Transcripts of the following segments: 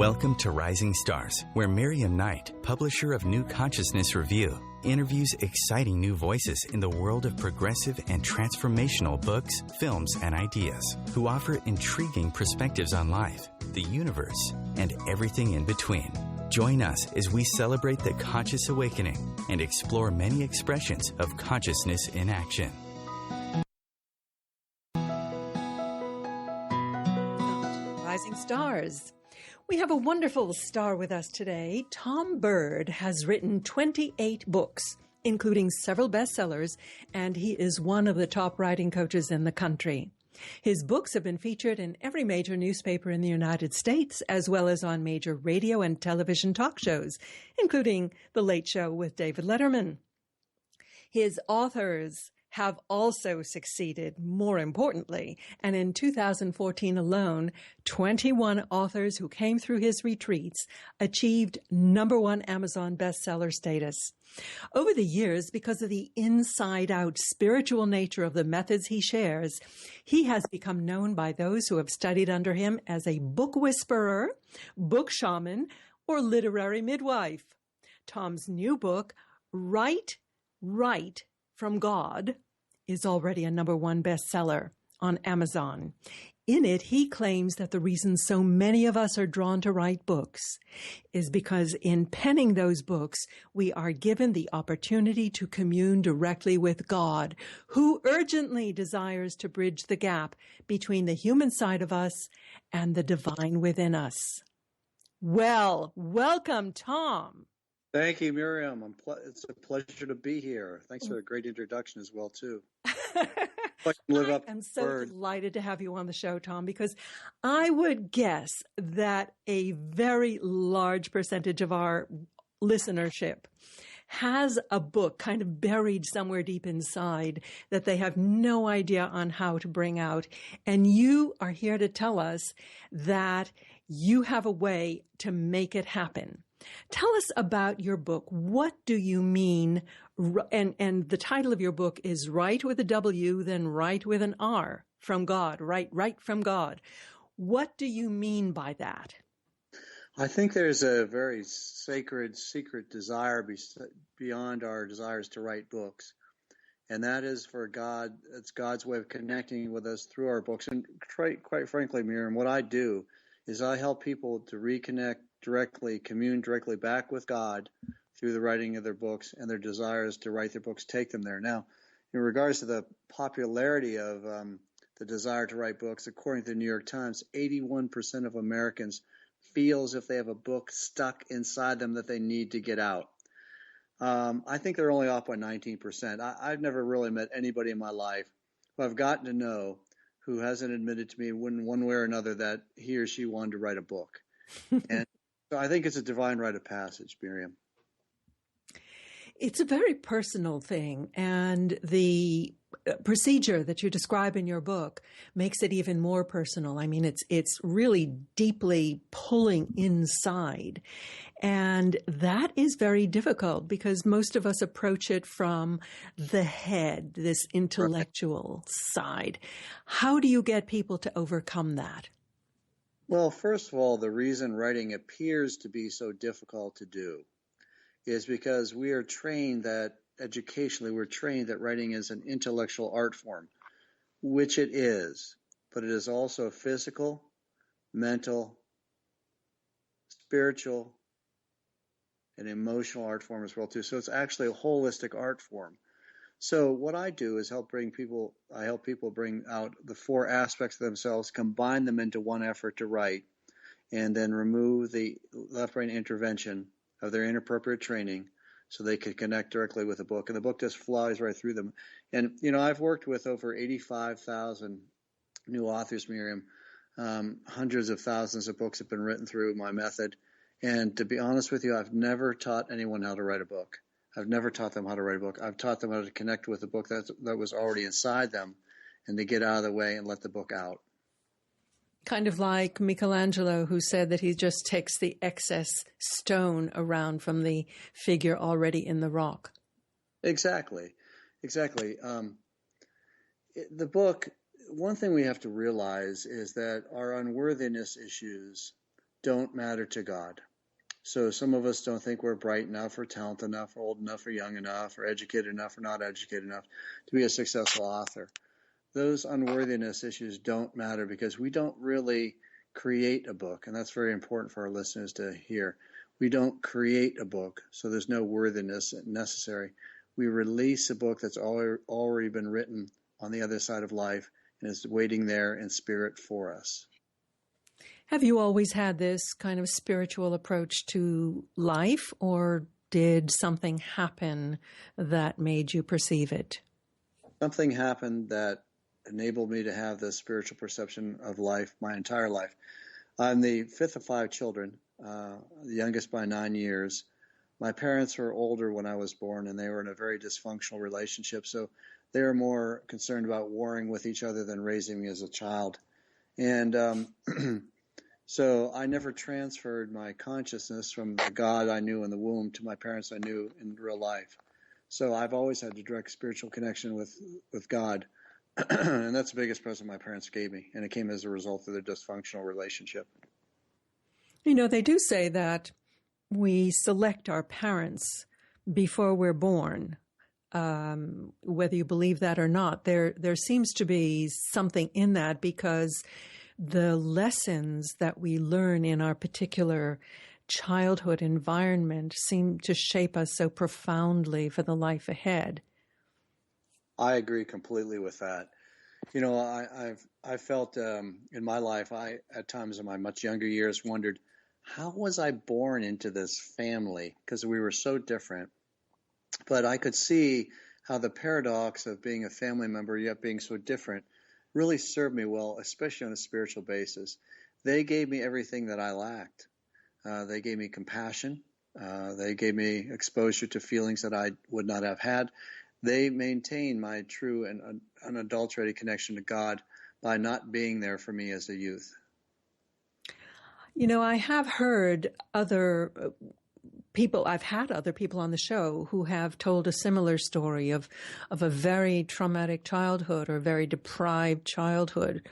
Welcome to Rising Stars, where Miriam Knight, publisher of New Consciousness Review, interviews exciting new voices in the world of progressive and transformational books, films, and ideas, who offer intriguing perspectives on life, the universe, and everything in between. Join us as we celebrate the conscious awakening and explore many expressions of consciousness in action. Rising Stars. We have a wonderful star with us today. Tom Bird has written 28 books, including several bestsellers, and he is one of the top writing coaches in the country. His books have been featured in every major newspaper in the United States, as well as on major radio and television talk shows, including The Late Show with David Letterman. His authors have also succeeded, more importantly, and in 2014 alone, 21 authors who came through his retreats achieved #1 Amazon bestseller status. Over the years, because of the inside-out spiritual nature of the methods he shares, he has become known by those who have studied under him as a book whisperer, book shaman, or literary midwife. Tom's new book, Right from God, is already a #1 bestseller on Amazon. In it, he claims that the reason so many of us are drawn to write books is because in penning those books, we are given the opportunity to commune directly with God, who urgently desires to bridge the gap between the human side of us and the divine within us. Well, welcome, Tom. Thank you, Miriam. It's a pleasure to be here. Thanks for a great introduction as well, too. I'm so delighted to have you on the show, Tom, because I would guess that a very large percentage of our listenership has a book kind of buried somewhere deep inside that they have no idea on how to bring out. And you are here to tell us that you have a way to make it happen. Tell us about your book. What do you mean? And the title of your book is Right with a W, then Right with an R, from God, right from God. What do you mean by that? I think there's a very sacred, secret desire beyond our desires to write books. And that is for God. It's God's way of connecting with us through our books. And quite frankly, Miriam, what I do is I help people to reconnect directly, commune directly back with God through the writing of their books, and their desires to write their books take them there. Now, in regards to the popularity of the desire to write books, according to the New York Times, 81% of Americans feel as if they have a book stuck inside them that they need to get out. I think they're only off by 19%. I've never really met anybody in my life who I've gotten to know who hasn't admitted to me in one way or another that he or she wanted to write a book. And so I think it's a divine rite of passage, Miriam. It's a very personal thing, and the procedure that you describe in your book makes it even more personal. I mean, it's really deeply pulling inside, and that is very difficult because most of us approach it from the head, this intellectual side. How do you get people to overcome that? Well, first of all, the reason writing appears to be so difficult to do is because we are trained that educationally, we're trained that writing is an intellectual art form, which it is, but it is also a physical, mental, spiritual, and emotional art form as well, too. So it's actually a holistic art form. So what I do is help people bring out the 4 aspects of themselves, combine them into one effort to write, and then remove the left brain intervention of their inappropriate training so they can connect directly with the book. And the book just flies right through them. And, I've worked with over 85,000 new authors, Miriam. Hundreds of thousands of books have been written through my method. And to be honest with you, I've never taught anyone how to write a book. I've never taught them how to write a book. I've taught them how to connect with the book that was already inside them and to get out of the way and let the book out. Kind of like Michelangelo, who said that he just takes the excess stone around from the figure already in the rock. Exactly. The book, one thing we have to realize is that our unworthiness issues don't matter to God. So some of us don't think we're bright enough or talented enough or old enough or young enough or educated enough or not educated enough to be a successful author. Those unworthiness issues don't matter because we don't really create a book. And that's very important for our listeners to hear. We don't create a book, so there's no worthiness necessary. We release a book that's already been written on the other side of life and is waiting there in spirit for us. Have you always had this kind of spiritual approach to life, or did something happen that made you perceive it? Something happened that enabled me to have this spiritual perception of life my entire life. I'm the fifth of 5 children, the youngest by 9 years. My parents were older when I was born, and they were in a very dysfunctional relationship, so they were more concerned about warring with each other than raising me as a child. And so I never transferred my consciousness from the God I knew in the womb to my parents I knew in real life. So I've always had a direct spiritual connection with God. And that's the biggest present my parents gave me. And it came as a result of their dysfunctional relationship. You know, they do say that we select our parents before we're born. Whether you believe that or not, there seems to be something in that, because the lessons that we learn in our particular childhood environment seem to shape us so profoundly for the life ahead. I agree completely with that. You know, I felt in my life, I at times in my much younger years wondered, how was I born into this family? Because we were so different. But I could see how the paradox of being a family member yet being so different really served me well, especially on a spiritual basis. They gave me everything that I lacked. They gave me compassion. They gave me exposure to feelings that I would not have had. They maintained my true and unadulterated connection to God by not being there for me as a youth. You know, I have heard other people, I've had other people on the show who have told a similar story of a very traumatic childhood or very deprived childhood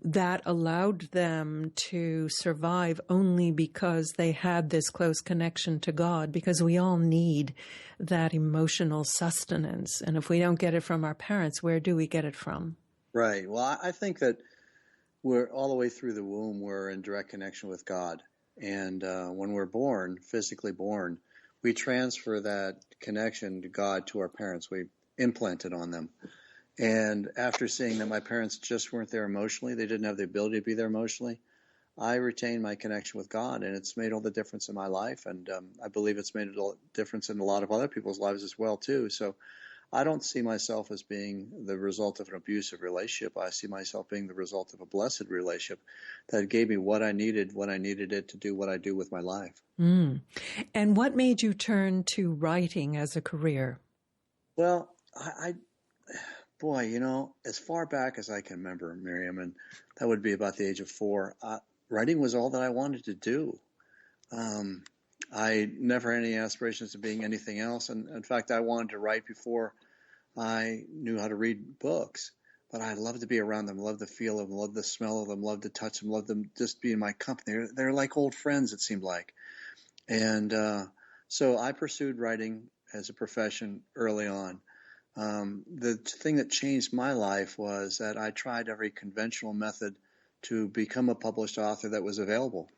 that allowed them to survive only because they had this close connection to God, because we all need that emotional sustenance. And if we don't get it from our parents, where do we get it from? Right. Well, I think that we're all the way through the womb, we're in direct connection with God. And when we're born, physically born, we transfer that connection to God to our parents. We implant it on them. And after seeing that my parents just weren't there emotionally, they didn't have the ability to be there emotionally, I retained my connection with God, and it's made all the difference in my life. And I believe it's made a difference in a lot of other people's lives as well, too. So I don't see myself as being the result of an abusive relationship. I see myself being the result of a blessed relationship that gave me what I needed when I needed it to do what I do with my life. Mm. And what made you turn to writing as a career? Well, boy, you know, as far back as I can remember, Miriam, and that would be about the age of 4, writing was all that I wanted to do. I never had any aspirations of being anything else. And in fact, I wanted to write before I knew how to read books. But I loved to be around them, loved the feel of them, loved the smell of them, loved to touch them, loved them just be in my company. They're like old friends, it seemed like. And so I pursued writing as a profession early on. The thing that changed my life was that I tried every conventional method to become a published author that was available.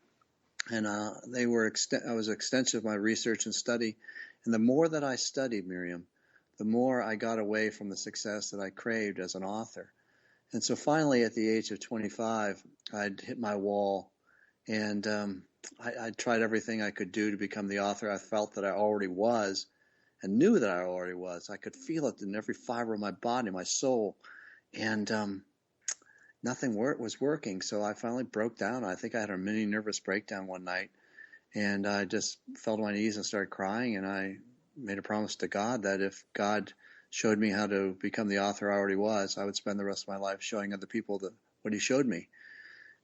And I was extensive in my research and study. And the more that I studied, Miriam, the more I got away from the success that I craved as an author. And so finally, at the age of 25, I'd hit my wall. And I tried everything I could do to become the author I felt that I already was and knew that I already was. I could feel it in every fiber of my body, my soul. And nothing was working. So I finally broke down. I think I had a mini nervous breakdown one night, and I just fell to my knees and started crying. And I made a promise to God that if God showed me how to become the author I already was, I would spend the rest of my life showing other people what he showed me.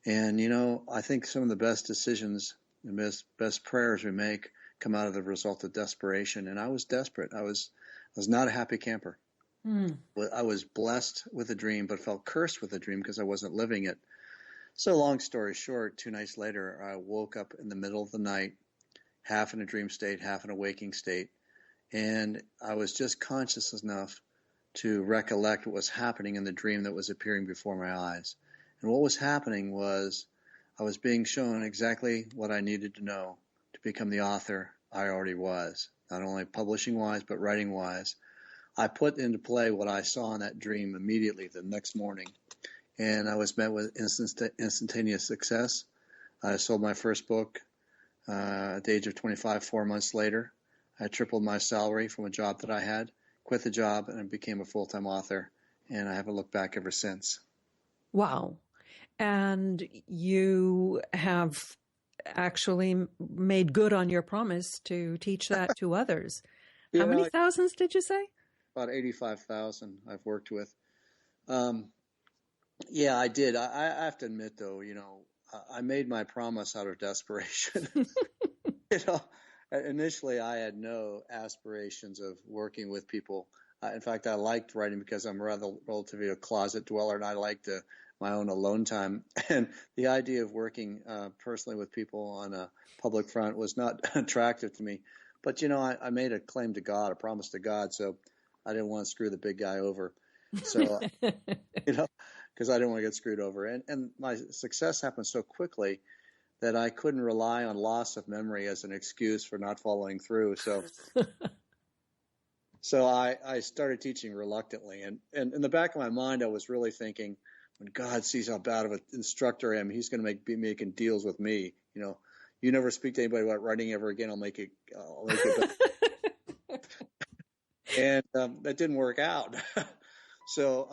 And, you know, I think some of the best decisions and best prayers we make come out of the result of desperation. And I was desperate. I was not a happy camper. I was blessed with a dream, but felt cursed with a dream because I wasn't living it. So long story short, 2 nights later, I woke up in the middle of the night, half in a dream state, half in a waking state. And I was just conscious enough to recollect what was happening in the dream that was appearing before my eyes. And what was happening was I was being shown exactly what I needed to know to become the author I already was, not only publishing-wise, but writing-wise. I put into play what I saw in that dream immediately the next morning, and I was met with instantaneous success. I sold my first book at the age of 25, 4 months later. I tripled my salary from a job that I had, quit the job, and became a full-time author, and I haven't looked back ever since. Wow. And you have actually made good on your promise to teach that to others. How many thousands did you say? About 85,000 I've worked with. Yeah, I did. I have to admit, though, I made my promise out of desperation. Initially, I had no aspirations of working with people. In fact, I liked writing because I'm relatively a closet dweller, and I liked my own alone time. And the idea of working personally with people on a public front was not attractive to me. But, I made a claim to God, a promise to God, so I didn't want to screw the big guy over. So, because I didn't want to get screwed over. And my success happened so quickly that I couldn't rely on loss of memory as an excuse for not following through. So I started teaching reluctantly. And in the back of my mind, I was really thinking, when God sees how bad of an instructor I am, he's going to be making deals with me. You never speak to anybody about writing ever again. I'll make it And that didn't work out. So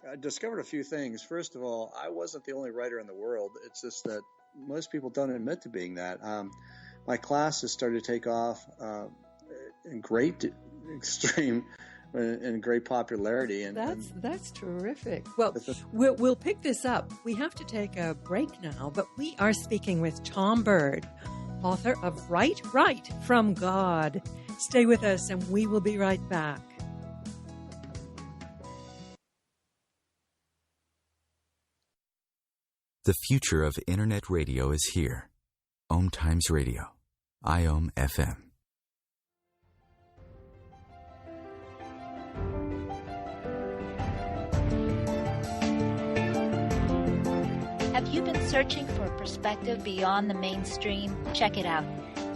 I discovered a few things. First of all, I wasn't the only writer in the world. It's just that most people don't admit to being that. My classes started to take off in great popularity. And that's terrific. Well, we'll pick this up. We have to take a break now, but we are speaking with Tom Bird, author of Right from God. Stay with us, and we will be right back. The future of Internet radio is here. Om Times Radio. IOM FM. Have you been searching for a perspective beyond the mainstream? Check it out.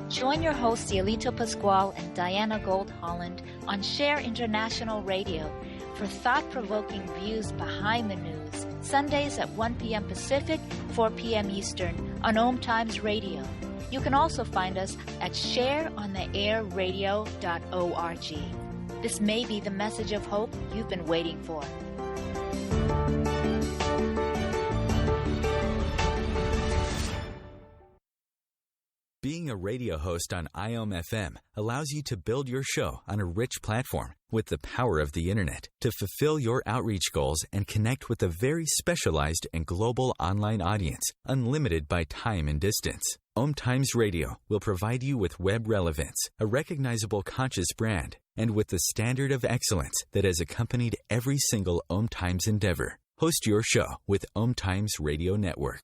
Join your hosts, Cielito Pascual and Diana Gold Holland, on Share International Radio for thought-provoking views behind the news, Sundays at 1 p.m. Pacific, 4 p.m. Eastern, on Om Times Radio. You can also find us at shareontheairradio.org. This may be the message of hope you've been waiting for. Being a radio host on IOM FM allows you to build your show on a rich platform with the power of the Internet to fulfill your outreach goals and connect with a very specialized and global online audience, unlimited by time and distance. Om Times Radio will provide you with web relevance, a recognizable conscious brand, and with the standard of excellence that has accompanied every single Om Times endeavor. Host your show with Om Times Radio Network.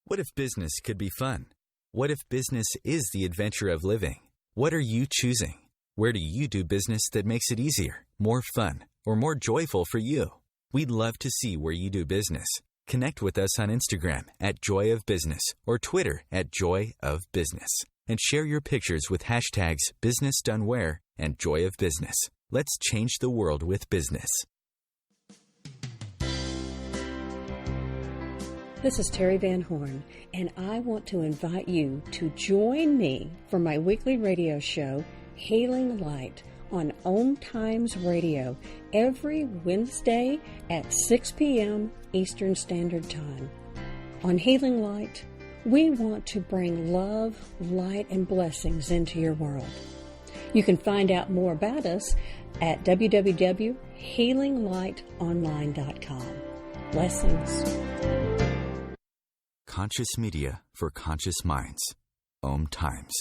What if business could be fun? What if business is the adventure of living? What are you choosing? Where do you do business that makes it easier, more fun, or more joyful for you? We'd love to see where you do business. Connect with us on Instagram at Joy of Business or Twitter at Joy of Business, and share your pictures with hashtags BusinessDoneWhere and Joy of Business. Let's change the world with business. This is Terry Van Horn, and I want to invite you to join me for my weekly radio show, Hailing Light, on Om Times Radio every Wednesday at 6 p.m. Eastern Standard Time. On Hailing Light, we want to bring love, light, and blessings into your world. You can find out more about us at www.healinglightonline.com. Blessings. Conscious media for conscious minds. Om Times.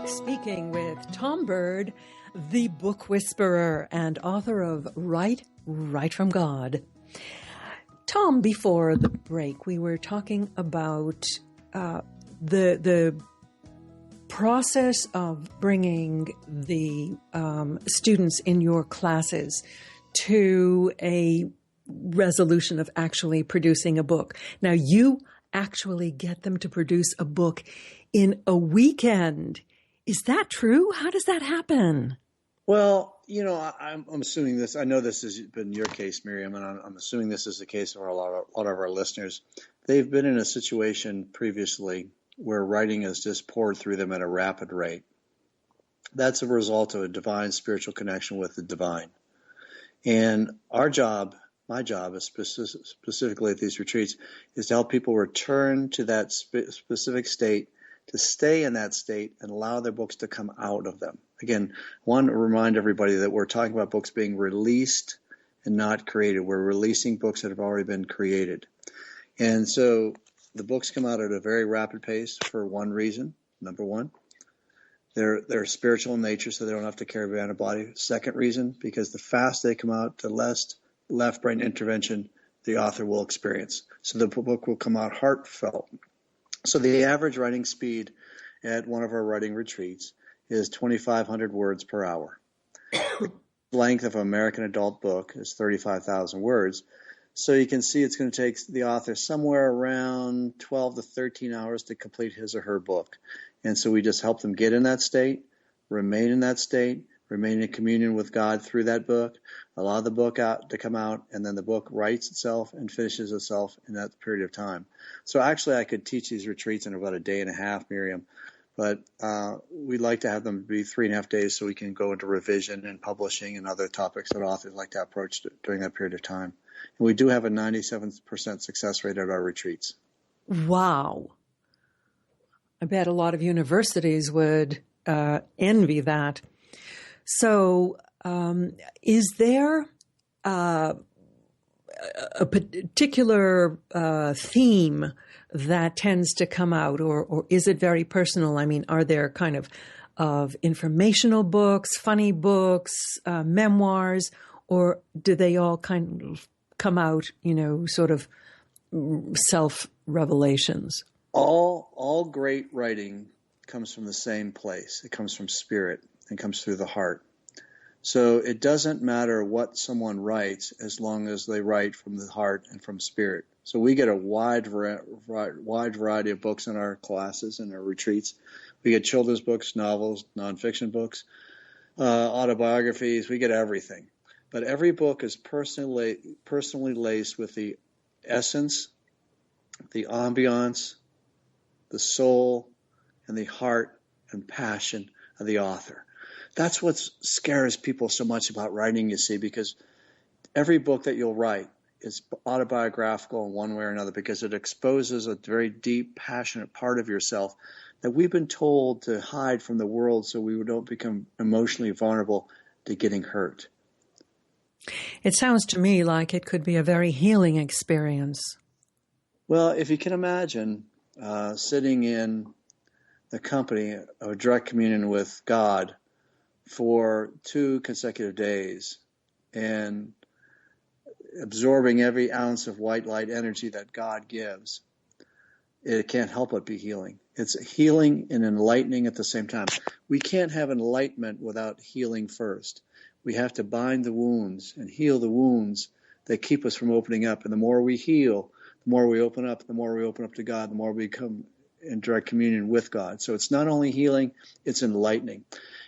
Speaking with Tom Bird, the book whisperer and author of Right from God. Tom, before the break, we were talking about the process of bringing the students in your classes to a resolution of actually producing a book. Now, you actually get them to produce a book in a weekend. Is that true? How does that happen? Well, I'm assuming this. I know this has been your case, Miriam, and I'm assuming this is the case for a lot of our listeners. They've been in a situation previously where writing has just poured through them at a rapid rate. That's a result of a divine spiritual connection with the divine. And our job, my job, is specifically at these retreats, is to help people return to that specific state, to stay in that state and allow their books to come out of them. Again, I want to remind everybody that we're talking about books being released and not created. We're releasing books that have already been created. And so the books come out at a very rapid pace for one reason. Number one, they're spiritual in nature, so they don't have to carry around a body. Second reason, because the faster they come out, the less left brain intervention the author will experience. So the book will come out heartfelt. So the average writing speed at one of our writing retreats is 2,500 words per hour. The length of an American adult book is 35,000 words. So you can see it's going to take the author somewhere around 12 to 13 hours to complete his or her book. And so we just help them get in that state, remain in that state, remain in communion with God through that book, allow the book out to come out, and then the book writes itself and finishes itself in that period of time. So actually I could teach these retreats in about a day and a half, Miriam, but we'd like to have them be 3.5 days so we can go into revision and publishing and other topics that authors like to approach during that period of time. And we do have a 97% success rate at our retreats. Wow. I bet a lot of universities would envy that. So is there a particular theme that tends to come out, or is it very personal? I mean, are there kind of informational books, funny books, memoirs, or do they all kind of come out, sort of self-revelations? All great writing comes from the same place. It comes from spirit and comes through the heart. So it doesn't matter what someone writes as long as they write from the heart and from spirit. So we get a wide variety of books in our classes and our retreats. We get children's books, novels, nonfiction books, autobiographies. We get everything. But every book is personally laced with the essence, the ambiance, the soul, and the heart and passion of the author. That's what scares people so much about writing, you see, because every book that you'll write is autobiographical in one way or another because it exposes a very deep, passionate part of yourself that we've been told to hide from the world so we don't become emotionally vulnerable to getting hurt. It sounds to me like it could be a very healing experience. Well, if you can imagine sitting in the company of direct communion with God for 2 consecutive days and absorbing every ounce of white light energy that God gives, it can't help but be healing. It's healing and enlightening at the same time. We can't have enlightenment without healing first. We have to bind the wounds and heal the wounds that keep us from opening up. And the more we heal, the more we open up, the more we open up to God, the more we come in direct communion with God. So it's not only healing, it's enlightening.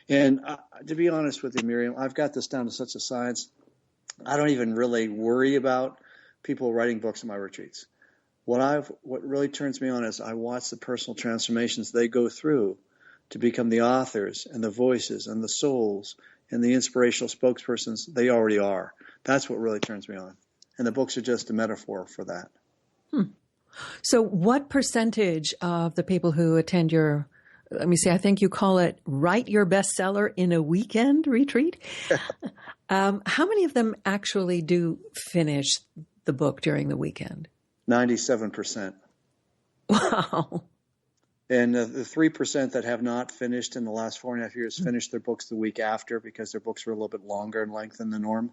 And to be honest with you, Miriam, I've got this down to such a science. I don't even really worry about people writing books in my retreats. What really turns me on is I watch the personal transformations they go through to become the authors and the voices and the souls and the inspirational spokespersons they already are. That's what really turns me on. And the books are just a metaphor for that. So what percentage of the people who attend your, let me see, I think you call it Write Your Bestseller in a Weekend retreat? How many of them actually do finish the book during the weekend? 97%. Wow. And the 3% that have not finished in the last 4.5 years finished their books the week after because their books were a little bit longer in length than the norm.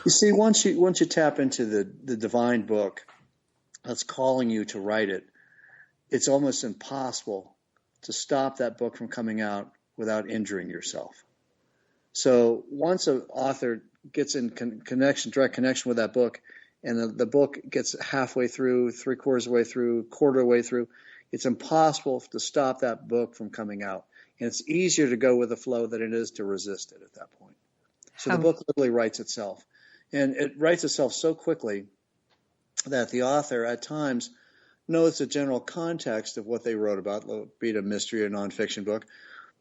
You see, once you tap into the divine book that's calling you to write it, it's almost impossible to stop that book from coming out without injuring yourself. So once an author gets in direct connection with that book, and the book gets halfway through, 3/4 of the way through, quarter of the way through, it's impossible to stop that book from coming out. And it's easier to go with the flow than it is to resist it at that point. So the book literally writes itself. And it writes itself so quickly that the author at times knows the general context of what they wrote about, be it a mystery or nonfiction book,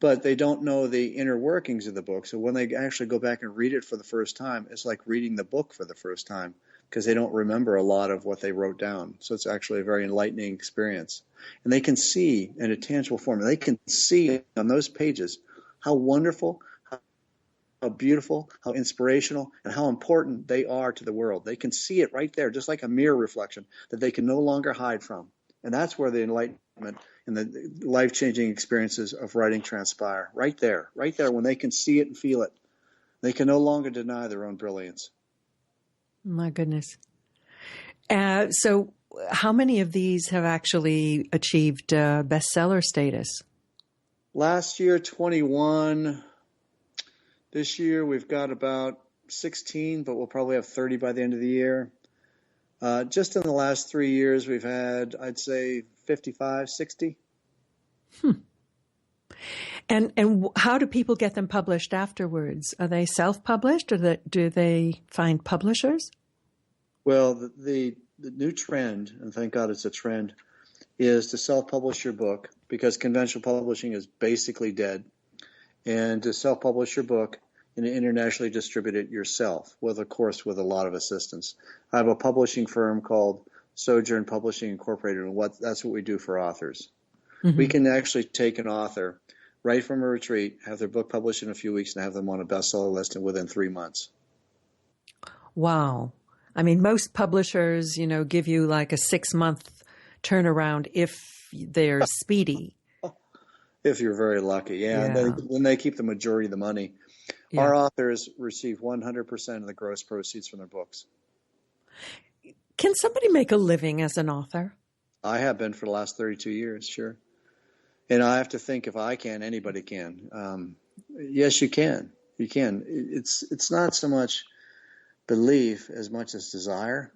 but they don't know the inner workings of the book. So when they actually go back and read it for the first time, it's like reading the book for the first time because they don't remember a lot of what they wrote down. So it's actually a very enlightening experience. And they can see in a tangible form, they can see on those pages how wonderful, how beautiful, how inspirational, and how important they are to the world. They can see it right there, just like a mirror reflection that they can no longer hide from. And that's where the enlightenment and the life-changing experiences of writing transpire. Right there, when they can see it and feel it. They can no longer deny their own brilliance. My goodness. So how many of these have actually achieved bestseller status? Last year, 21. This year, we've got about 16, but we'll probably have 30 by the end of the year. Just in the last 3 years, we've had, I'd say, 55, 60. And how do people get them published afterwards? Are they self-published, or do they find publishers? Well, the new trend, and thank God it's a trend, is to self-publish your book because conventional publishing is basically dead. And to self-publish your book and internationally distribute it yourself, of course, with a lot of assistance. I have a publishing firm called Sojourn Publishing Incorporated, and that's what we do for authors. Mm-hmm. We can actually take an author right from a retreat, have their book published in a few weeks, and have them on a bestseller list within 3 months. Wow. I mean, most publishers, give you like a 6-month turnaround if they're speedy. If you're very lucky, yeah. Then they keep the majority of the money. Yeah. Our authors receive 100% of the gross proceeds from their books. Can somebody make a living as an author? I have been for the last 32 years, sure. And I have to think if I can, anybody can. Yes, you can. You can. It's not so much belief as much as desire.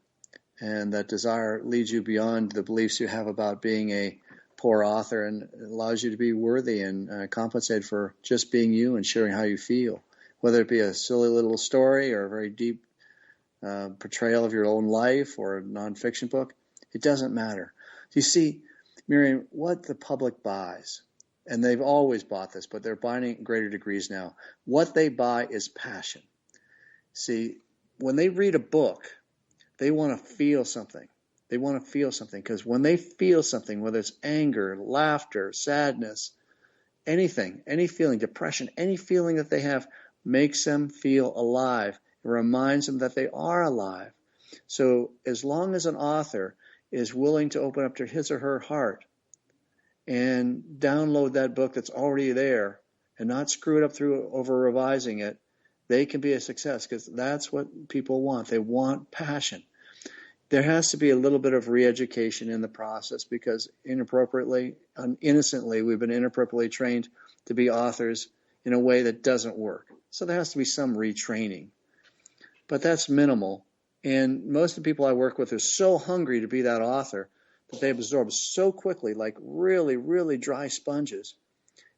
And that desire leads you beyond the beliefs you have about being a poor author and allows you to be worthy and compensated for just being you and sharing how you feel, whether it be a silly little story or a very deep portrayal of your own life or a nonfiction book. It doesn't matter. You see, Miriam, what the public buys, and they've always bought this, but they're buying it in greater degrees now. What they buy is passion. See, when they read a book, they want to feel something. They want to feel something because when they feel something, whether it's anger, laughter, sadness, anything, any feeling, depression, any feeling that they have makes them feel alive. It reminds them that they are alive. So as long as an author is willing to open up to his or her heart and download that book that's already there and not screw it up through over revising it, they can be a success because that's what people want. They want passion. There has to be a little bit of re-education in the process because innocently, we've been inappropriately trained to be authors in a way that doesn't work. So there has to be some retraining. But that's minimal. And most of the people I work with are so hungry to be that author that they absorb so quickly, like really, really dry sponges,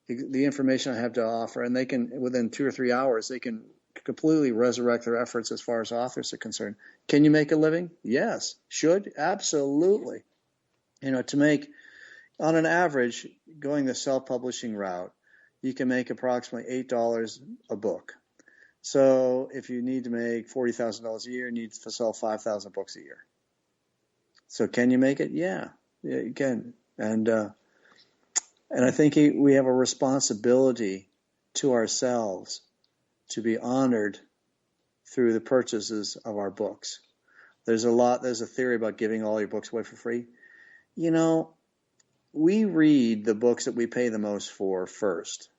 the information I have to offer. And they can, within 2 or 3 hours, they can completely resurrect their efforts as far as authors are concerned. Can you make a living? Yes. Should? Absolutely. To make, on an average, going the self-publishing route, you can make approximately $8 a book. So if you need to make $40,000 a year, you need to sell 5,000 books a year. So can you make it? Yeah, you can. And I think we have a responsibility to ourselves to be honored through the purchases of our books. There's a theory about giving all your books away for free. We read the books that we pay the most for first.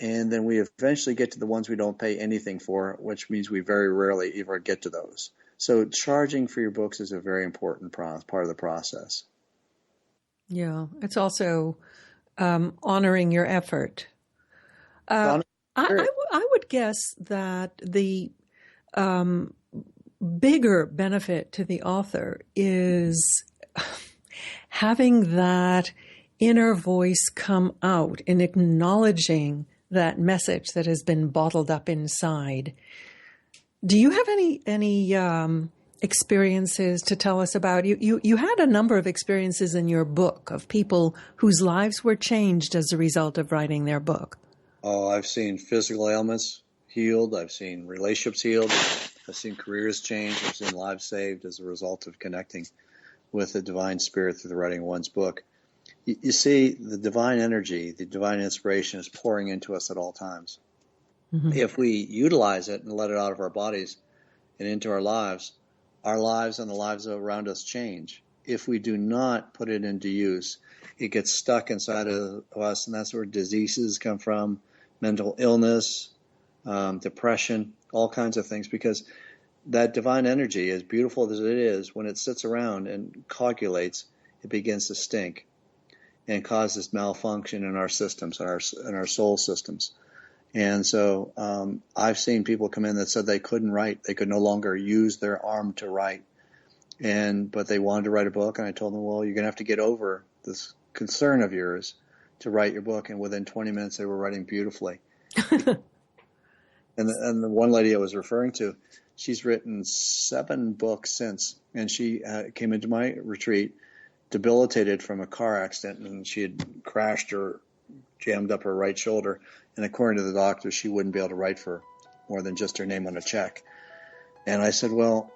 And then we eventually get to the ones we don't pay anything for, which means we very rarely ever get to those. So charging for your books is a very important part of the process. Yeah, it's also honoring your effort. I would guess that the bigger benefit to the author is having that inner voice come out in acknowledging that message that has been bottled up inside. Do you have any experiences to tell us about? You had a number of experiences in your book of people whose lives were changed as a result of writing their book. Oh, I've seen physical ailments healed. I've seen relationships healed. I've seen careers changed. I've seen lives saved as a result of connecting with the divine spirit through the writing of one's book. You see, the divine energy, the divine inspiration is pouring into us at all times. Mm-hmm. If we utilize it and let it out of our bodies and into our lives and the lives around us change. If we do not put it into use, it gets stuck inside of us, and that's where diseases come from, mental illness, depression, all kinds of things, because that divine energy, as beautiful as it is, when it sits around and coagulates, it begins to stink and causes malfunction in our systems, in our soul systems. And so I've seen people come in that said they couldn't write. They could no longer use their arm to write. But they wanted to write a book, and I told them, well, you're going to have to get over this concern of yours to write your book. And within 20 minutes, they were writing beautifully. And the one lady I was referring to, she's written 7 books since, and she came into my retreat debilitated from a car accident, and she had crashed or jammed up her right shoulder, and according to the doctor, she wouldn't be able to write for more than just her name on a check. And I said, well,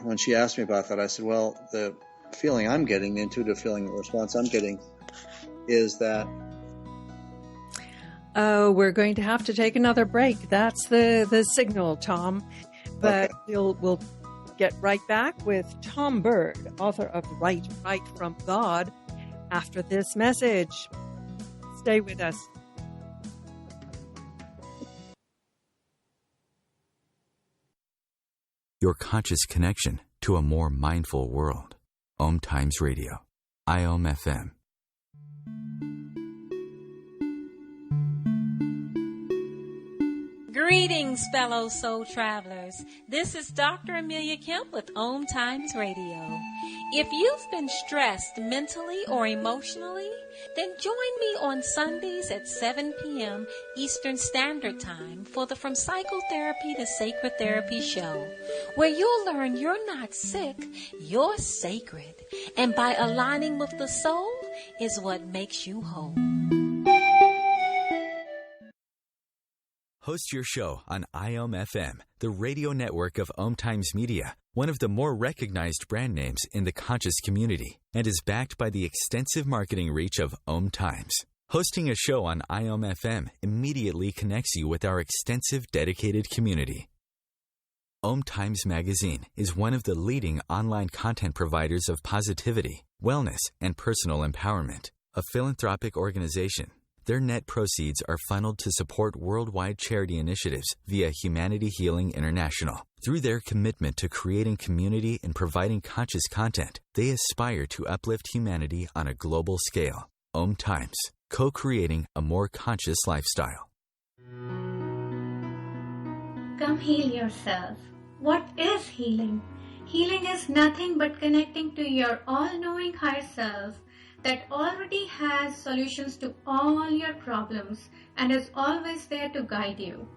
when she asked me about that, I said, well, the feeling I'm getting, the intuitive feeling, the response I'm getting is that... Oh, we're going to have to take another break. That's the signal, Tom. But okay. We'll get right back with Tom Bird, author of Right from God, after this message. Stay with us. Your conscious connection to a more mindful world. Om Times Radio. IOM FM. Greetings, fellow soul travelers. This is Dr. Amelia Kemp with Om Times Radio. If you've been stressed mentally or emotionally, then join me on Sundays at 7 p.m. Eastern Standard Time for the From Psychotherapy to Sacred Therapy show, where you'll learn you're not sick, you're sacred. And by aligning with the soul is what makes you whole. Host your show on IOM FM, the radio network of Om Times Media, one of the more recognized brand names in the conscious community, and is backed by the extensive marketing reach of Om Times. Hosting a show on IOM FM immediately connects you with our extensive dedicated community. Om Times Magazine is one of the leading online content providers of positivity, wellness, and personal empowerment, a philanthropic organization. Their net proceeds are funneled to support worldwide charity initiatives via Humanity Healing International. Through their commitment to creating community and providing conscious content, they aspire to uplift humanity on a global scale. Om Times, co-creating a more conscious lifestyle. Come heal yourself. What is healing? Healing is nothing but connecting to your all-knowing higher self that already has solutions to all your problems and is always there to guide you.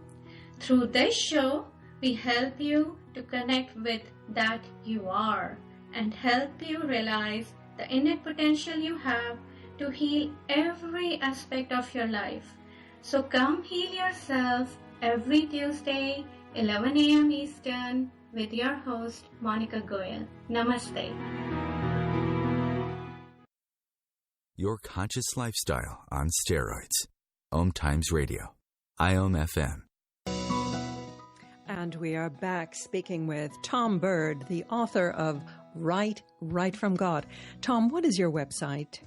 Through this show, we help you to connect with that you are and help you realize the innate potential you have to heal every aspect of your life. So come heal yourself every Tuesday, 11 a.m. Eastern, with your host, Monica Goyal. Namaste. Your conscious lifestyle on steroids. Om Times Radio. IOM FM. And we are back speaking with Tom Bird, the author of Right from God. Tom, what is your website?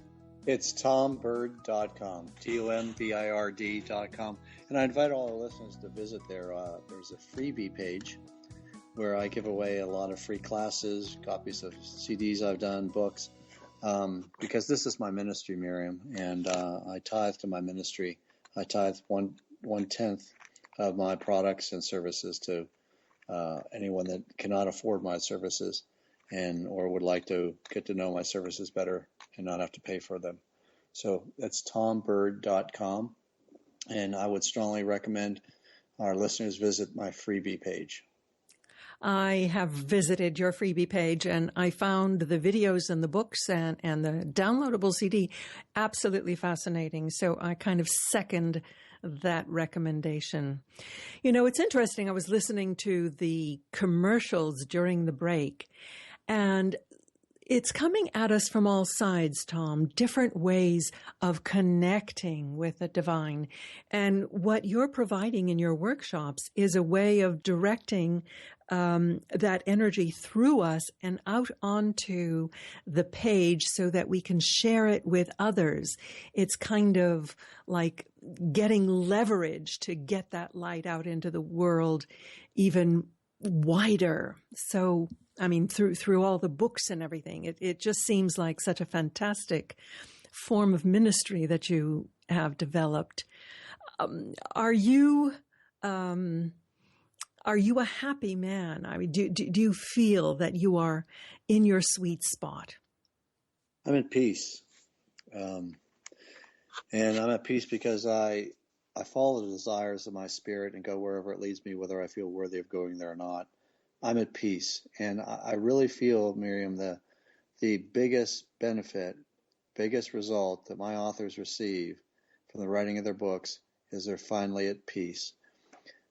It's tombird.com, TOMBIRD.com. And I invite all our listeners to visit there. There's a freebie page where I give away a lot of free classes, copies of CDs I've done, books, because this is my ministry, Miriam, and I tithe to my ministry. I tithe 1/10 of my products and services to anyone that cannot afford my services or would like to get to know my services better and not have to pay for them. So that's tombird.com, and I would strongly recommend our listeners visit my freebie page. I have visited your freebie page, and I found the videos and the books and the downloadable CD absolutely fascinating. So I kind of second that recommendation. You know, it's interesting. I was listening to the commercials during the break, and it's coming at us from all sides, Tom, different ways of connecting with the divine. And what you're providing in your workshops is a way of directing that energy through us and out onto the page so that we can share it with others. It's kind of like getting leverage to get that light out into the world even wider. So, I mean, through all the books and everything, it just seems like such a fantastic form of ministry that you have developed. Are you a happy man? I mean, do you feel that you are in your sweet spot? I'm at peace. And I'm at peace because I follow the desires of my spirit and go wherever it leads me, whether I feel worthy of going there or not. I'm at peace. And I really feel, Miriam, the biggest benefit, biggest result that my authors receive from the writing of their books is they're finally at peace.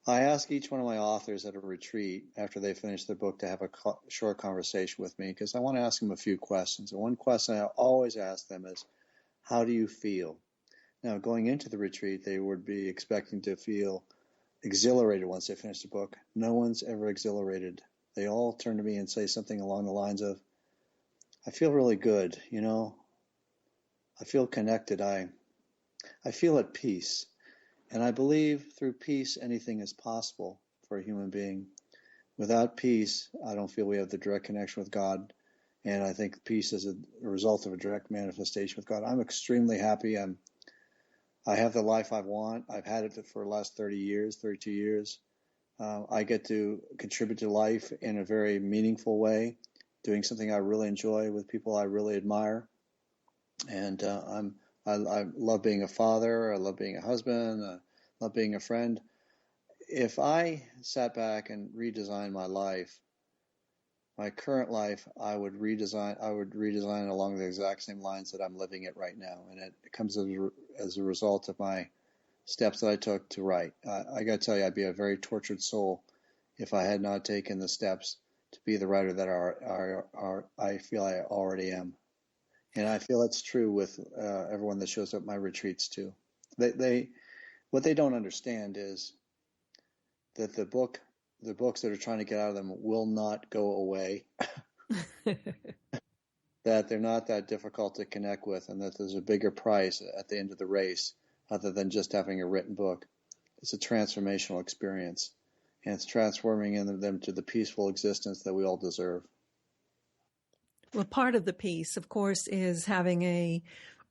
I ask each one of my authors at a retreat after they finish their book to have a short conversation with me because I want to ask them a few questions. And one question I always ask them is, how do you feel? Now, going into the retreat, they would be expecting to feel exhilarated once they finish the book. No one's ever exhilarated. They all turn to me and say something along the lines of, I feel really good, you know. I feel connected. I feel at peace. And I believe through peace, anything is possible for a human being. Without peace, I don't feel we have the direct connection with God. And I think peace is a result of a direct manifestation with God. I'm extremely happy. I have the life I want. I've had it for the last 32 years. I get to contribute to life in a very meaningful way, doing something I really enjoy with people I really admire. And I love being a father. I love being a husband. I love being a friend. If I sat back and redesigned my life, my current life, I would redesign along the exact same lines that I'm living it right now. And it comes as a result of my steps that I took to write. I got to tell you, I'd be a very tortured soul if I had not taken the steps to be the writer that I feel I already am. And I feel it's true with everyone that shows up at my retreats too. What they don't understand is that the books that are trying to get out of them will not go away, that they're not that difficult to connect with, and that there's a bigger prize at the end of the race other than just having a written book. It's a transformational experience, and it's transforming them to the peaceful existence that we all deserve. Well, part of the peace, of course, is having a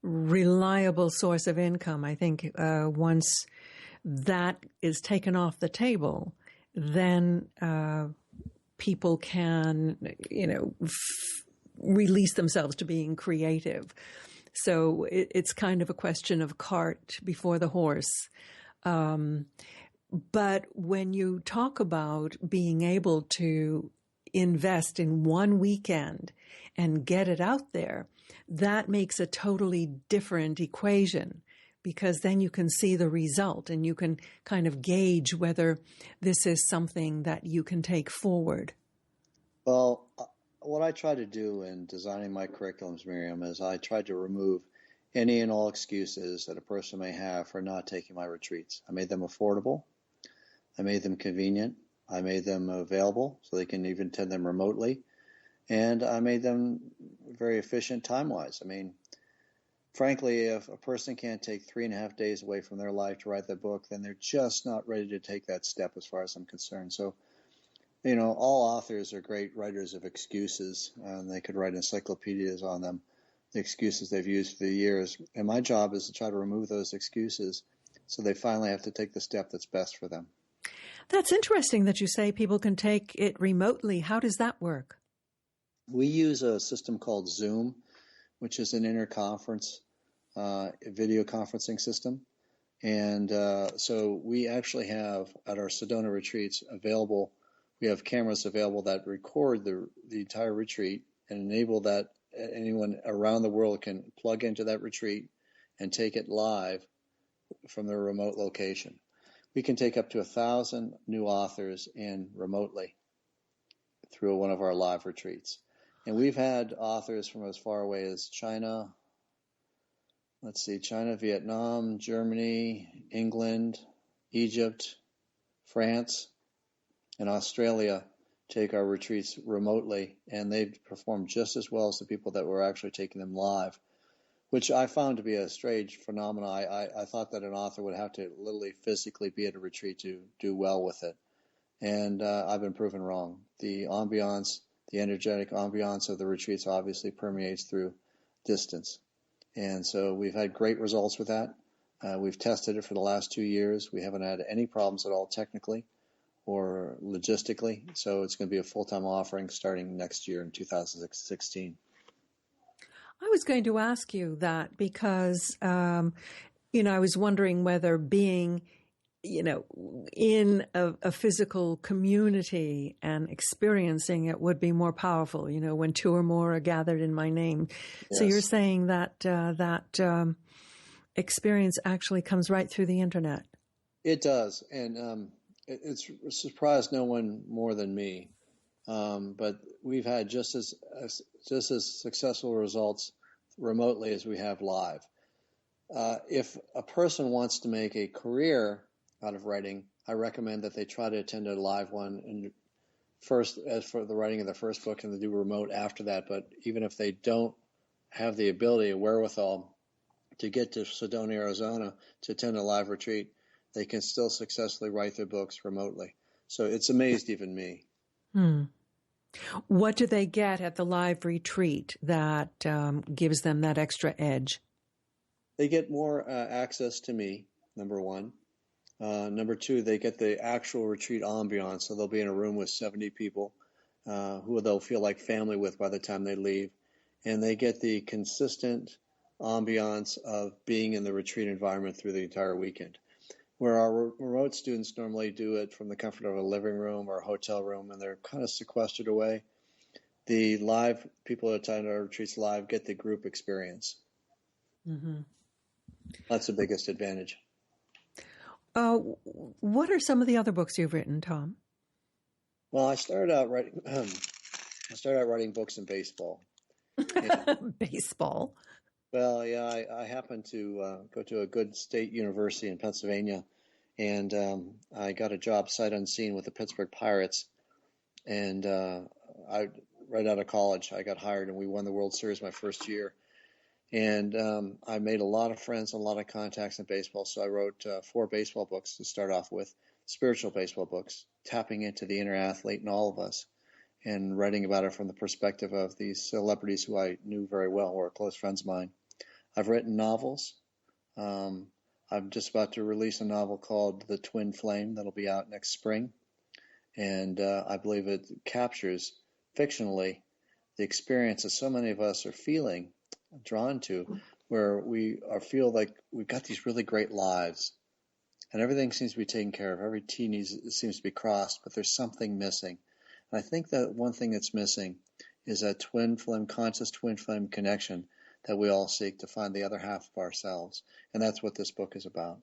reliable source of income. I think once that is taken off the table, then people can, release themselves to being creative. So it's kind of a question of cart before the horse. But when you talk about being able to invest in one weekend and get it out there, that makes a totally different equation, because then you can see the result and you can kind of gauge whether this is something that you can take forward. Well, what I try to do in designing my curriculums, Miriam, is I try to remove any and all excuses that a person may have for not taking my retreats. I made them affordable. I made them convenient. I made them available so they can even attend them remotely. And I made them very efficient time-wise. I mean, frankly, if a person can't take 3.5 days away from their life to write the book, then they're just not ready to take that step as far as I'm concerned. So, all authors are great writers of excuses, and they could write encyclopedias on them, the excuses they've used for the years. And my job is to try to remove those excuses so they finally have to take the step that's best for them. That's interesting that you say people can take it remotely. How does that work? We use a system called Zoom, which is an interconference video conferencing system. And so we actually have at our Sedona retreats available, we have cameras available that record the entire retreat and enable that anyone around the world can plug into that retreat and take it live from their remote location. We can take up to 1,000 new authors in remotely through one of our live retreats. And we've had authors from as far away as China, Vietnam, Germany, England, Egypt, France, and Australia take our retreats remotely, and they've performed just as well as the people that were actually taking them live, which I found to be a strange phenomenon. I thought that an author would have to literally physically be at a retreat to do well with it, and I've been proven wrong. The ambiance, the energetic ambiance of the retreats obviously permeates through distance. And so we've had great results with that. We've tested it for the last 2 years. We haven't had any problems at all technically or logistically. So it's going to be a full-time offering starting next year in 2016. I was going to ask you that because, I was wondering whether being in a physical community and experiencing it would be more powerful, when 2 or more are gathered in my name. Yes. So you're saying that experience actually comes right through the internet. It does. And it's surprised no one more than me. But we've had just as successful results remotely as we have live. If a person wants to make a career out of writing, I recommend that they try to attend a live one and first, as for the writing of the first book, and they do remote after that. But even if they don't have the ability or wherewithal to get to Sedona, Arizona to attend a live retreat, they can still successfully write their books remotely. So it's amazed even me. What do they get at the live retreat that gives them that extra edge? They get more access to me, number one. Number two, they get the actual retreat ambiance. So they'll be in a room with 70 people who they'll feel like family with by the time they leave. And they get the consistent ambiance of being in the retreat environment through the entire weekend. Where our remote students normally do it from the comfort of a living room or a hotel room, and they're kind of sequestered away, the live people that attend our retreats live get the group experience. Mm-hmm. That's the biggest advantage. What are some of the other books you've written, Tom? Well, I started out writing books in baseball. Baseball. Well, yeah, I happened to go to a good state university in Pennsylvania, and I got a job sight unseen with the Pittsburgh Pirates. And right out of college, I got hired, and we won the World Series my first year. And I made a lot of friends and a lot of contacts in baseball, so I wrote 4 baseball books to start off with, spiritual baseball books, tapping into the inner athlete in all of us, and writing about it from the perspective of these celebrities who I knew very well, who were close friends of mine. I've written novels. I'm just about to release a novel called The Twin Flame that'll be out next spring. And I believe it captures fictionally the experience that so many of us are feeling, drawn to, where we feel like we've got these really great lives and everything seems to be taken care of. Every T seems to be crossed, but there's something missing. And I think that one thing that's missing is that twin flame, conscious twin flame connection that we all seek to find the other half of ourselves. And that's what this book is about.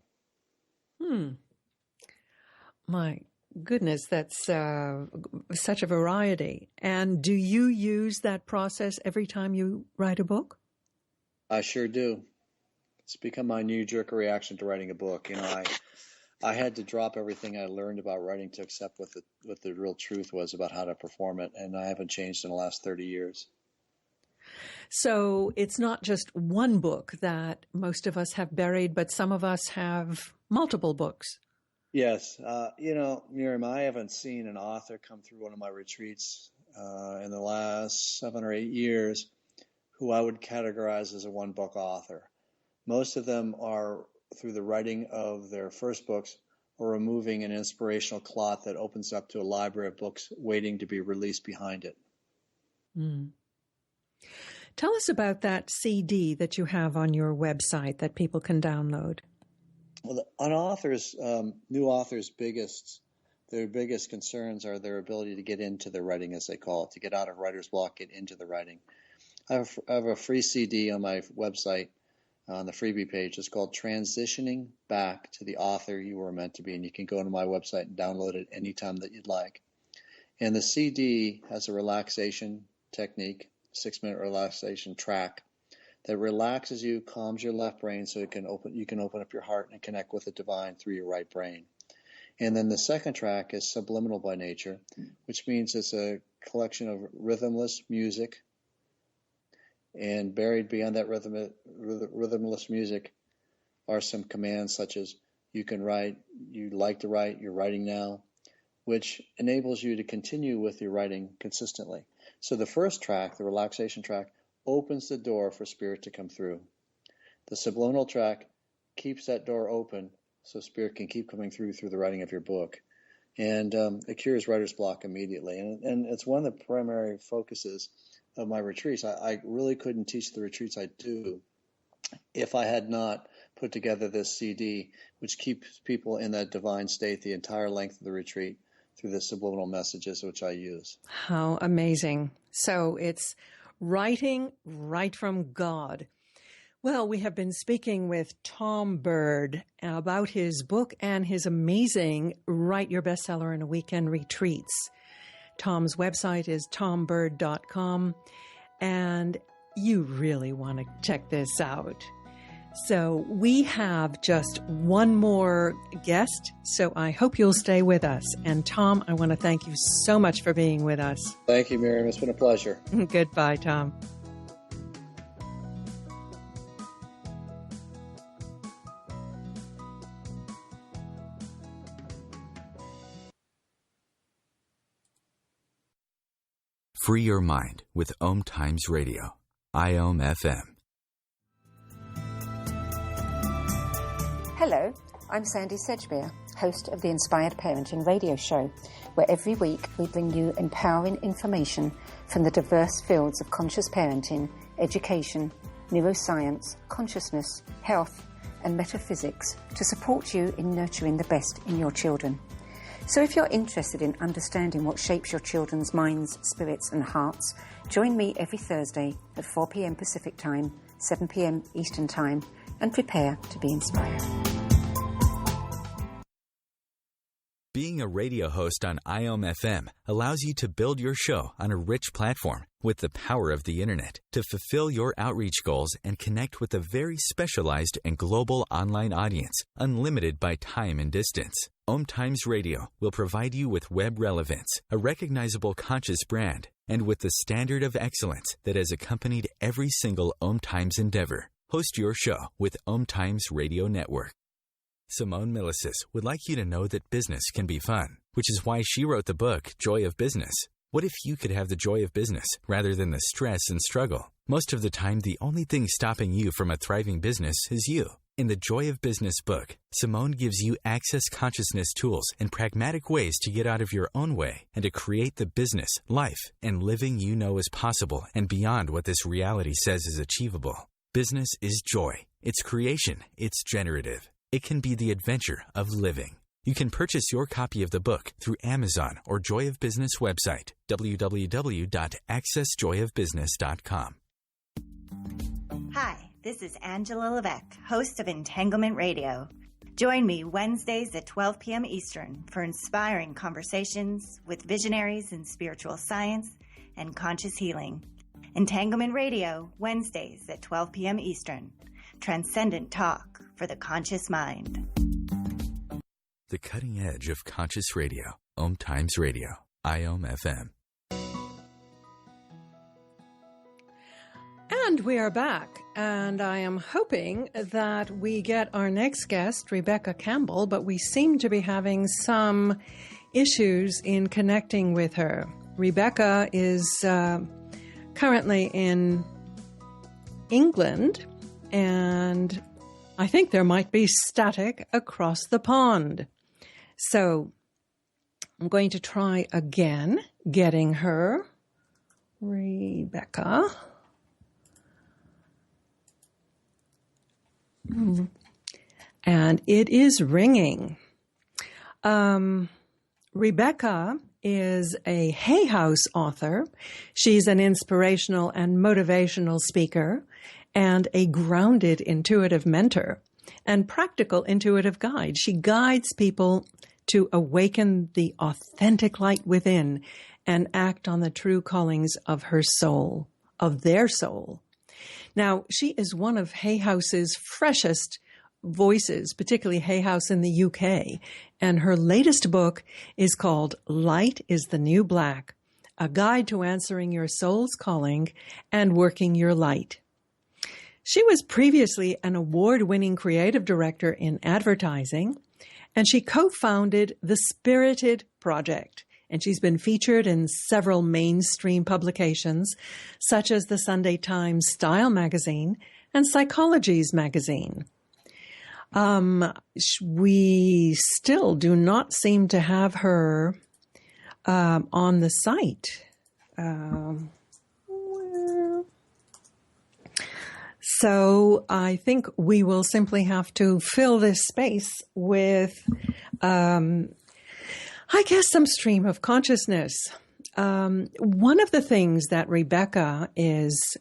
My goodness, that's such a variety. And do you use that process every time you write a book? I sure do. It's become my knee-jerk reaction to writing a book. I had to drop everything I learned about writing to accept what the real truth was about how to perform it, and I haven't changed in the last 30 years. So it's not just one book that most of us have buried, but some of us have multiple books. Yes. Miriam, I haven't seen an author come through one of my retreats in the last 7 or 8 years who I would categorize as a one-book author. Most of them are through the writing of their first books or removing an inspirational cloth that opens up to a library of books waiting to be released behind it. Mm. Tell us about that CD that you have on your website that people can download. Well, an author's, new authors' their biggest concerns are their ability to get into the writing, as they call it, to get out of writer's block, get into the writing. I have a free CD on my website on the freebie page. It's called Transitioning Back to the Author You Were Meant to Be, and you can go to my website and download it anytime that you'd like. And the CD has a relaxation technique, 6-minute relaxation track that relaxes you, calms your left brain so you can open up your heart and connect with the divine through your right brain. And then the second track is subliminal by nature, which means it's a collection of rhythmless music. And buried beyond that rhythmless music are some commands such as you can write, you like to write, you're writing now, which enables you to continue with your writing consistently. So the first track, the relaxation track, opens the door for spirit to come through. The subliminal track keeps that door open so spirit can keep coming through the writing of your book. And it cures writer's block immediately. And it's one of the primary focuses of my retreats. I really couldn't teach the retreats I do if I had not put together this CD, which keeps people in that divine state the entire length of the retreat through the subliminal messages which I use. How amazing. So it's writing right from God. Well, we have been speaking with Tom Bird about his book and his amazing Write Your Bestseller in a Weekend retreats. Tom's website is tombird.com, and you really want to check this out. So we have just one more guest, so I hope you'll stay with us. And Tom, I want to thank you so much for being with us. Thank you, Miriam. It's been a pleasure. Goodbye, Tom. Free your mind with Om Times Radio, IOM FM. Hello, I'm Sandy Sedgbeer, host of the Inspired Parenting Radio Show, where every week we bring you empowering information from the diverse fields of conscious parenting, education, neuroscience, consciousness, health, and metaphysics to support you in nurturing the best in your children. So if you're interested in understanding what shapes your children's minds, spirits, and hearts, join me every Thursday at 4 p.m. Pacific Time, 7 p.m. Eastern Time, and prepare to be inspired. Being a radio host on IOM FM allows you to build your show on a rich platform with the power of the internet to fulfill your outreach goals and connect with a very specialized and global online audience, unlimited by time and distance. Om Times Radio will provide you with web relevance, a recognizable conscious brand, and with the standard of excellence that has accompanied every single Om Times endeavor. Host your show with Om Times Radio Network. Simone Milasas would like you to know that business can be fun, which is why she wrote the book, Joy of Business. What if you could have the joy of business rather than the stress and struggle? Most of the time, the only thing stopping you from a thriving business is you. In the Joy of Business book, Simone gives you access consciousness tools and pragmatic ways to get out of your own way and to create the business, life, and living you know is possible and beyond what this reality says is achievable. Business is joy. It's creation. It's generative. It can be the adventure of living. You can purchase your copy of the book through Amazon or Joy of Business website, www.accessjoyofbusiness.com. Hi, this is Angela Levesque, host of Entanglement Radio. Join me Wednesdays at 12 p.m. Eastern for inspiring conversations with visionaries in spiritual science and conscious healing. Entanglement Radio, Wednesdays at 12 p.m. Eastern. Transcendent talk for the conscious mind. The cutting edge of conscious radio, Om Times Radio, IOM FM. And we are back, and I am hoping that we get our next guest, Rebecca Campbell, but we seem to be having some issues in connecting with her. Rebecca is currently in England, and I think there might be static across the pond. So I'm going to try again getting her. Rebecca. And it is ringing. Rebecca is a Hay House author. She's an inspirational and motivational speaker and a grounded intuitive mentor and practical intuitive guide. She guides people to awaken the authentic light within and act on the true callings of her soul, of their soul. Now, she is one of Hay House's freshest voices, particularly Hay House in the UK, and her latest book is called Light is the New Black, a guide to answering your soul's calling and working your light. She was previously an award-winning creative director in advertising, and she co-founded the Spirited Project. And she's been featured in several mainstream publications, such as the Sunday Times Style magazine and Psychologies magazine. We still do not seem to have her on the site. So I think we will simply have to fill this space with I guess some stream of consciousness. One of the things that Rebecca is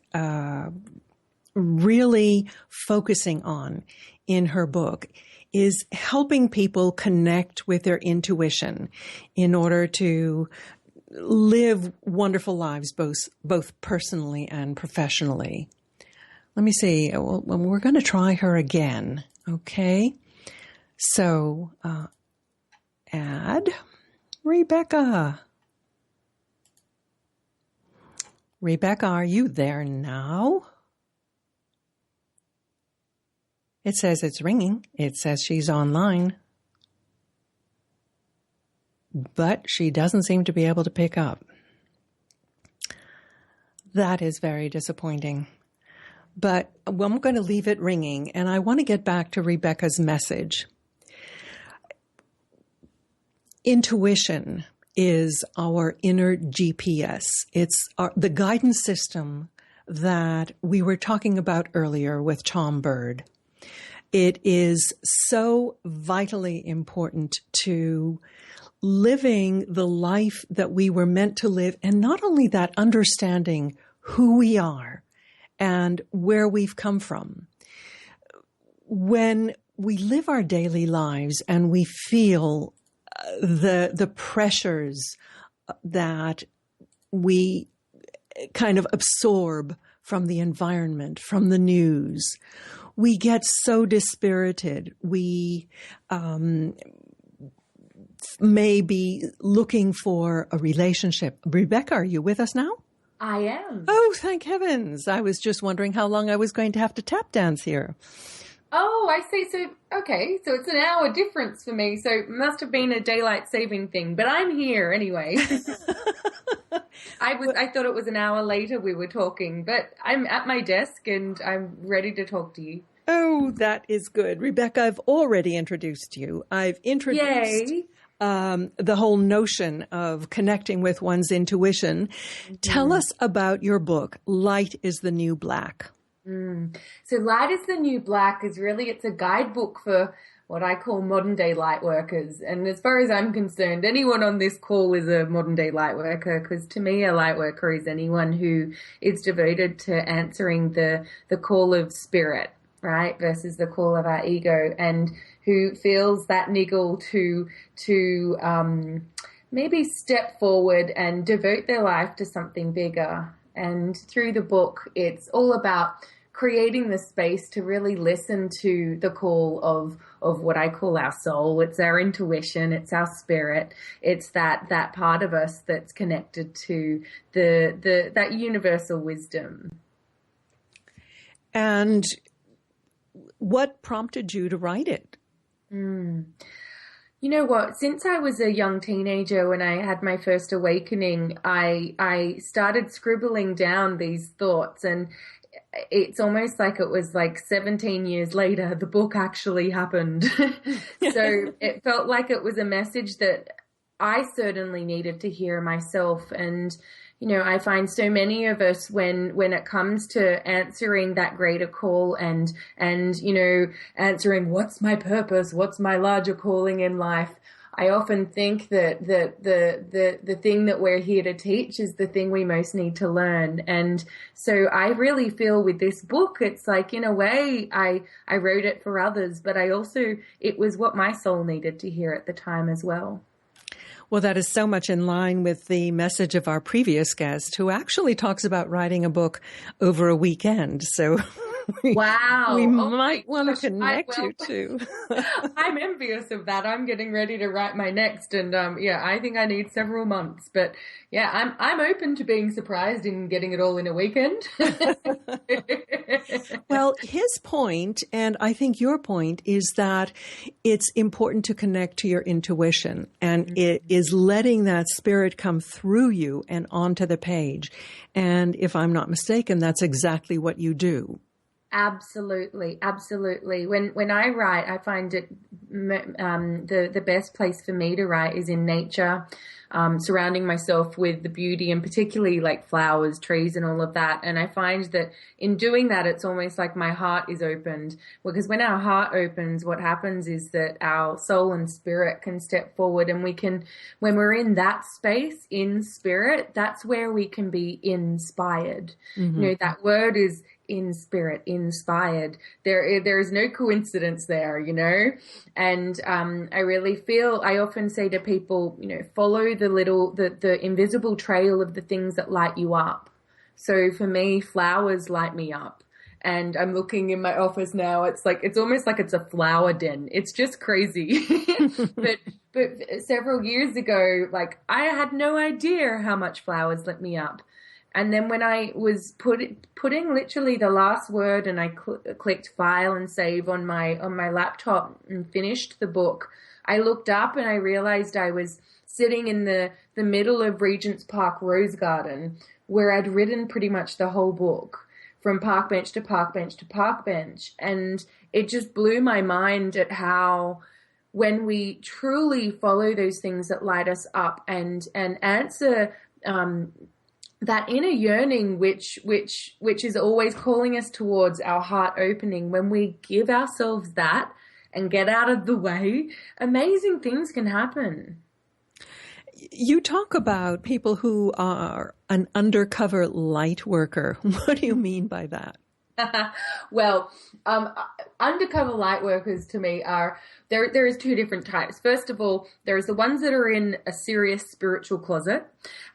really focusing on in her book is helping people connect with their intuition in order to live wonderful lives, both personally and professionally. Let me see. Well, we're going to try her again. Okay. So, add Rebecca. Rebecca, are you there now? It says it's ringing. It says she's online. But she doesn't seem to be able to pick up. That is very disappointing. But I'm going to leave it ringing, and I want to get back to Rebecca's message. Intuition is our inner GPS. It's the guidance system that we were talking about earlier with Tom Bird. It is so vitally important to living the life that we were meant to live, and not only that, understanding who we are and where we've come from. When we live our daily lives and we feel the pressures that we kind of absorb from the environment, from the news, we get so dispirited. We may be looking for a relationship. Rebecca, are you with us now? I am. Oh, thank heavens. I was just wondering how long I was going to have to tap dance here. Oh, I see. So, okay. So it's an hour difference for me. So it must have been a daylight saving thing, but I'm here anyway. I thought it was an hour later we were talking, but I'm at my desk and I'm ready to talk to you. Oh, that is good. Rebecca, I've already introduced you. I've introduced the whole notion of connecting with one's intuition. Mm-hmm. Tell us about your book, Light is the New Black. So Light is the New Black is really, it's a guidebook for what I call modern day light workers. And as far as I'm concerned, anyone on this call is a modern day light worker, because to me, a light worker is anyone who is devoted to answering the call of spirit, right, versus the call of our ego, and who feels that niggle to maybe step forward and devote their life to something bigger. And through the book, it's all about creating the space to really listen to the call of what I call our soul. It's our intuition. It's our spirit. It's that part of us that's connected to that universal wisdom. And what prompted you to write it? You know what? Since I was a young teenager, when I had my first awakening, I started scribbling down these thoughts, and it's almost like it was like 17 years later, the book actually happened. So it felt like it was a message that I certainly needed to hear myself. And, you know, I find so many of us when it comes to answering that greater call and, you know, answering what's my purpose, what's my larger calling in life, I often think that the thing that we're here to teach is the thing we most need to learn. And so I really feel with this book, it's like, in a way, I wrote it for others, but it was what my soul needed to hear at the time as well. Well, that is so much in line with the message of our previous guest, who actually talks about writing a book over a weekend. So wow, we might want to connect you two. I'm envious of that. I'm getting ready to write my next, and I think I need several months. But yeah, I'm open to being surprised and getting it all in a weekend. Well, his point, and I think your point, is that it's important to connect to your intuition, and it is letting that spirit come through you and onto the page. And if I'm not mistaken, that's exactly what you do. Absolutely, absolutely. When I write, I find it the best place for me to write is in nature, surrounding myself with the beauty, and particularly like flowers, trees, and all of that. And I find that in doing that, it's almost like my heart is opened, because when our heart opens, what happens is that our soul and spirit can step forward, and we can, when we're in that space in spirit, that's where we can be inspired. Mm-hmm. You know, that word is in spirit, inspired. There is no coincidence there, you know. And I really feel, I often say to people, you know, follow the invisible trail of the things that light you up. So for me, flowers light me up. And I'm looking in my office now, it's almost like it's a flower den. It's just crazy. But several years ago, like, I had no idea how much flowers lit me up. And then when I was putting literally the last word, and I clicked file and save on my laptop and finished the book, I looked up and I realized I was sitting in the middle of Regent's Park Rose Garden, where I'd written pretty much the whole book, from park bench to park bench to park bench. And it just blew my mind at how, when we truly follow those things that light us up and answer that inner yearning, which is always calling us towards our heart opening, when we give ourselves that and get out of the way, amazing things can happen. You talk about people who are an undercover light worker. What do you mean by that? Well, undercover light workers to me are, there is two different types. First of all, there's the ones that are in a serious spiritual closet.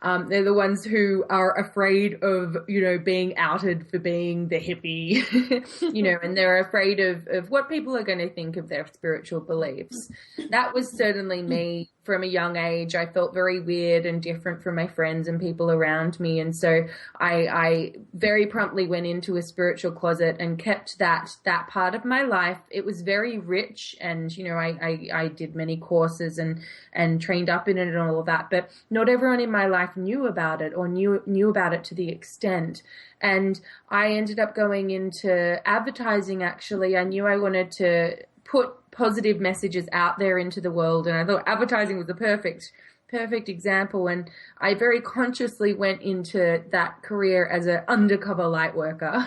They're the ones who are afraid of, you know, being outed for being the hippie, you know, and they're afraid of what people are going to think of their spiritual beliefs. That was certainly me. From a young age, I felt very weird and different from my friends and people around me. And so I very promptly went into a spiritual closet and kept that part of my life. It was very rich, and, you know, I did many courses and trained up in it and all of that, but not everyone in my life knew about it or knew about it to the extent. And I ended up going into advertising, actually. I knew I wanted to put positive messages out there into the world, and I thought advertising was a perfect example. And I very consciously went into that career as an undercover light worker.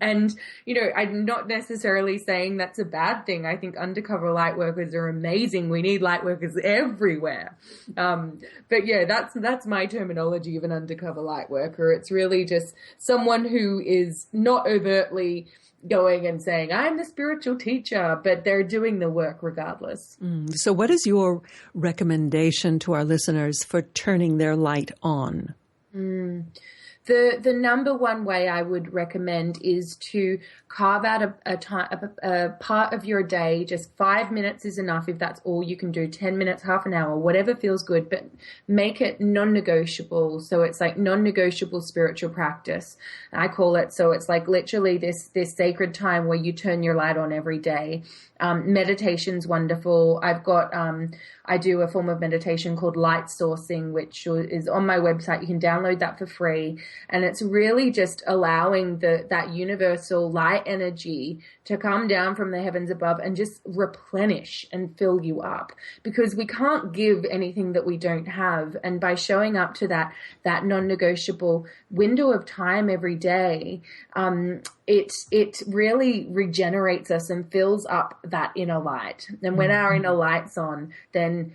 And, you know, I'm not necessarily saying that's a bad thing. I think undercover light workers are amazing. We need light workers everywhere. But yeah, that's my terminology of an undercover light worker. It's really just someone who is not overtly going and saying, I'm the spiritual teacher, but they're doing the work regardless. So what is your recommendation to our listeners for turning their light on? The number one way I would recommend is to carve out a part of your day. Just 5 minutes is enough if that's all you can do. 10 minutes, half an hour, whatever feels good, but make it non-negotiable. So it's like non-negotiable spiritual practice, I call it. So it's like literally this sacred time where you turn your light on every day. Meditation's wonderful. I do a form of meditation called light sourcing, which is on my website. You can download that for free. And it's really just allowing that universal light energy to come down from the heavens above and just replenish and fill you up, because we can't give anything that we don't have. And by showing up to that non-negotiable window of time every day, it really regenerates us and fills up that inner light. And when our inner light's on, then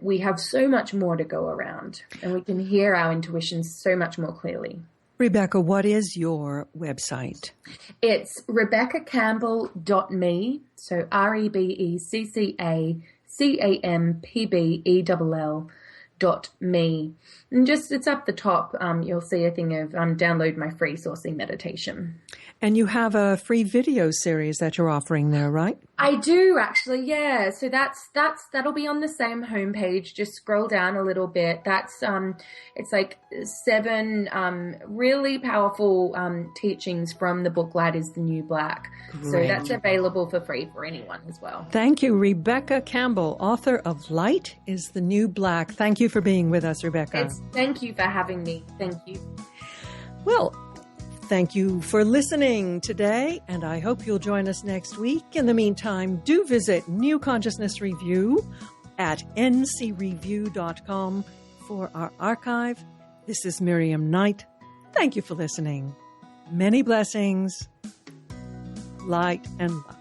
we have so much more to go around, and we can hear our intuition so much more clearly. Rebecca, what is your website? It's RebeccaCampbell.me, so RebeccaCampbell.me. And just, it's up the top. You'll see a thing of download my free sourcing meditation. And you have a free video series that you're offering there, right? I do actually, yeah. So that'll be on the same homepage. Just scroll down a little bit. That's it's like 7 really powerful teachings from the book Light is the New Black. Great. So that's available for free for anyone as well. Thank you, Rebecca Campbell, author of Light is the New Black. Thank you for being with us, Rebecca. Thank you for having me. Thank you. Well, thank you for listening today, and I hope you'll join us next week. In the meantime, do visit New Consciousness Review at ncreview.com for our archive. This is Miriam Knight. Thank you for listening. Many blessings, light and love.